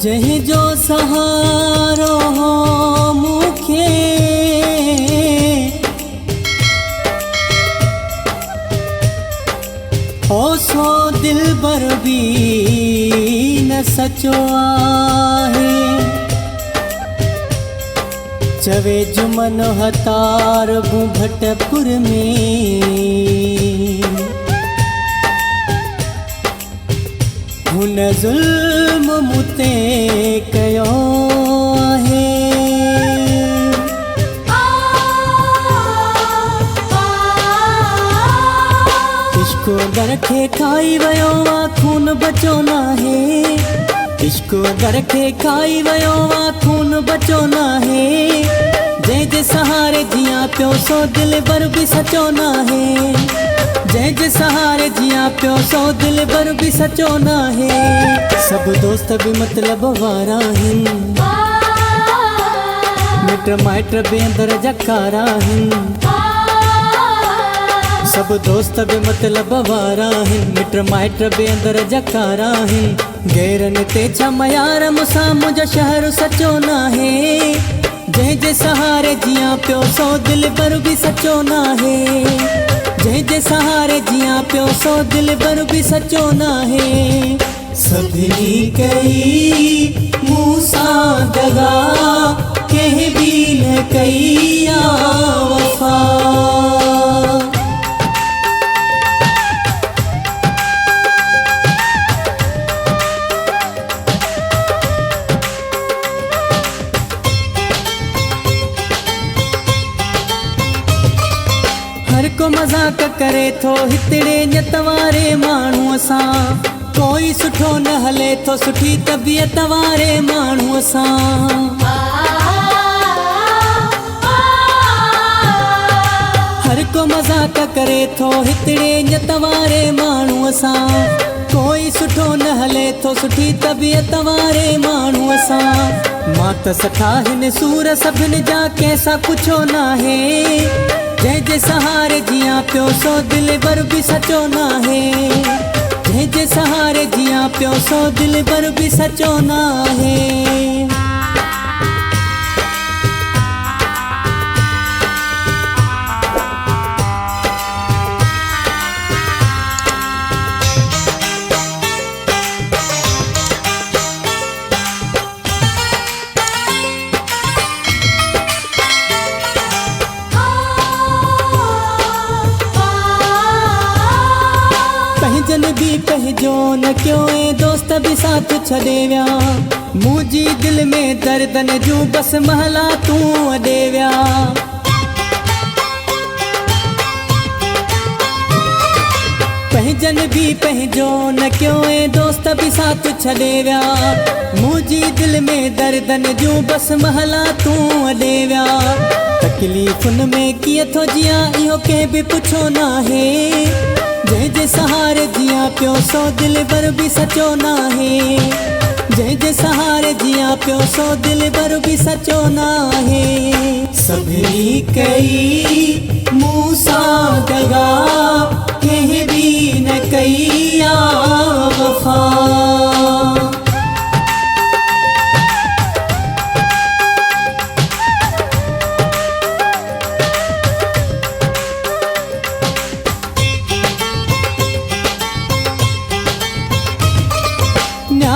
जही जो सहारो हो मुखे ओ सो दिल बर भी न सचो आहे चवे जुमन हतार भूभटपुर में हुन जुल्म मुते कयो आहे इश्क दर खे खाई वयो वा खून बचो नाहे इश्क दर खे खाई वयो वा खून बचो नाहे जे सहारे जिया पियो सो दिल बर भी सचो नाहे जे सहारे जिया पियो सो दिल बर भी सचो नाहे सब दोस्त भी मतलब वारा हिन मिट माइट भी अंदर जकारा हिन सब दोस्त भी मतलब वारा हिन मिट माइट भी अंदर जकारा हिन गैरन ते छमयार मुसा मुझ शहर सचो नाहे जे सहारे जिया पियो सो दिल बर भी सचो नाहे जे सहारे जिया पियो सो दिल बर भी सचो नाहे सभिनी कई मूसा दगा कह भी न कई या वफा हर को मजाक करे थो हितड़े ञतवारे माण्हूअ सां कोई सुठो न हले थो सुठी तबियत वारे माण्हूअ सां हर को मजाक करे थो हितड़े ञतवारे माण्हूअ सां कोई सुठो न हले थो सुठी तबियत वारे माण्हूअ सां मां त सठा हिन सूर सभिनि जा कंहिंसां पुछो नाहे जे सहारे जिया पियो सो दिल बर भी सचो नाहे जे सहारे जिया पियो सो दिल बर भी सचो नाहे जन भी पहजो न क्यों दोस्त भी साथ छॾे विया मुझी दिल में दर्दन जूं बस महला तू अॾे विया पहजन भी पहजो न क्यों दोस्त भी साथ छॾे विया मुझी दिल में दर्दन जूं बस महला तू अॾे विया तकलीफ़ुनि में कीअं थो जिया इहो कंहिं बि पुछो नाहे जे सहारे जिया पियो सो दिल बर भी सचो नाहे जे सहारे जिया पियो सो दिल बर भी सचो नाहे सभिनी कई मूसा दगा कह भी न कई या वफा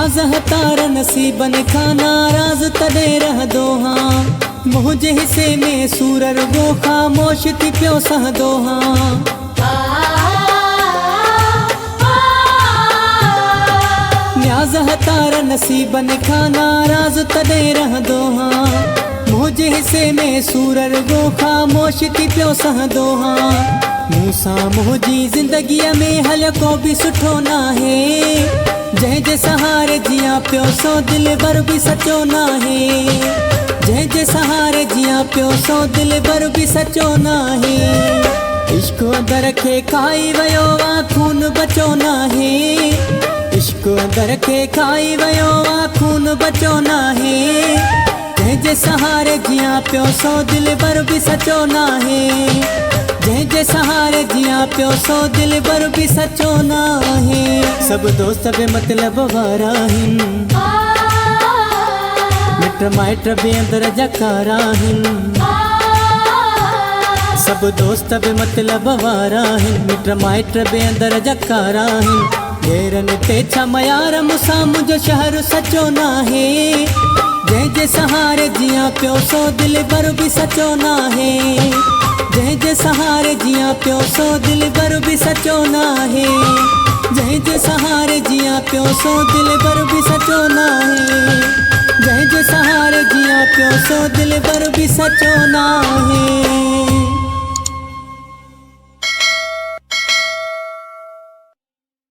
न्याज़ हतार नसीबन खां नाराज तॾे रहंदो हां मुंहिंजे हिसे में सूर रुगो ख़ामोश थी पियो सहंदो हां न्याज़ हतार नसीबन खां नाराज तॾे रहंदो हां मुंहिंजे हिसे में सूर रुगो ख़ामोश थी पियो सहंदो हां मूंसां मुंहिंजी ज़िंदगीअ में हल को बि सुठो नाहे जे सहारे जिया पियो सो दिल बर भी सचो नाहे जे सहारे जिया पियो सो दिल बर भी सचो नाहे इश्क दर खे खाई वयो वा खून बचो नाहे इश्क दर खे खाई वयो वा खून बचो नाहे जे सहारे जिया पियो सो दिल बर भी सचो नाहे जे सहारे जिया पियो सो दिल बर भी सचो नाहे सब दोस्त बे मतलब वारा हिन मिट माइट बि अंदर जकारा आहिनि सभु दोस्त बि मतलब वारा आहिनि मिट माइट बि अंदर जकारा आहिनि ढेरनि ते छा मयार मूंसां मुंहिंजो शहर सचो नाहे जंहिंजे सहारे जियां पियो सो दिल भर बि सचो नाहे जंहिंजे सहारे जियां पियो सो दिल भर बि सचो नाहे जंहिंजे सहारे जियां पियो सो दिल भर बि सचो नाहे जंहिंजे सहारे जियां पियो सो दिल भर बि सचो नाहे।